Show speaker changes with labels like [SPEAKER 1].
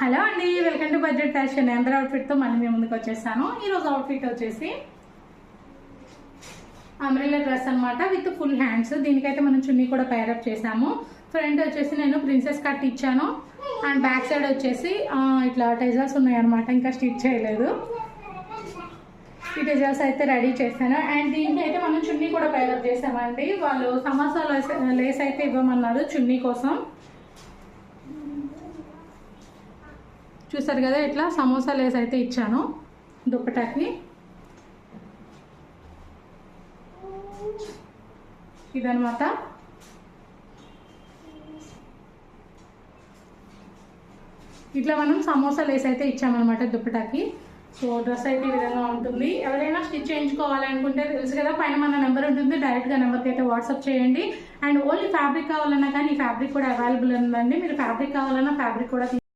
[SPEAKER 1] Hello అండి, welcome to budget fashion. అందరూ అవుట్ఫిట్తో మళ్ళీ మేము ముందుకు వచ్చేసాను. ఈరోజు అవుట్ఫిట్ వచ్చేసి అంబ్రెల్లా డ్రెస్ అనమాట, విత్ ఫుల్ హ్యాండ్స్. దీనికైతే మనం చున్నీ కూడా పేరప్ చేసాము. ఫ్రంట్ వచ్చేసి నేను ప్రిన్సెస్ కట్ ఇచ్చాను, అండ్ బ్యాక్ సైడ్ వచ్చేసి ఇట్లా టెజల్స్ ఉన్నాయన్నమాట, ఇంకా స్టిచ్ చేయలేదు. ఈ టెజల్స్ అయితే రెడీ చేశాను. అండ్ దీనికి అయితే మనం చున్నీ కూడా పేరప్ చేసామండి. వాళ్ళు సమోసా లేస్ అయితే ఇవ్వమన్నారు చున్నీ కోసం. చూసారు కదా, ఇట్లా సమోసా లేస్ అయితే ఇచ్చాను దుప్పటాకి. ఇదనమాట. ఇట్లా మనం సమోసా లేస్ అయితే ఇచ్చామన్నమాట దుప్పటాకి. సో డ్రెస్ అయితే ఈ విధంగా ఉంటుంది. ఎవరైనా స్టిచ్ చేయించుకోవాలనుకుంటే తెలుసు కదా, పైన మన నెంబర్ ఉంటుంది, డైరెక్ట్గా నెంబర్కి అయితే వాట్సాప్ చేయండి. అండ్ ఓన్లీ ఫ్యాబ్రిక్ కావాలన్నా కానీ ఈ ఫ్యాబ్రిక్ కూడా అవైలబుల్ ఉందండి. మీరు ఫ్యాబ్రిక్ కావాలన్నా ఫ్యాబ్రిక్ కూడా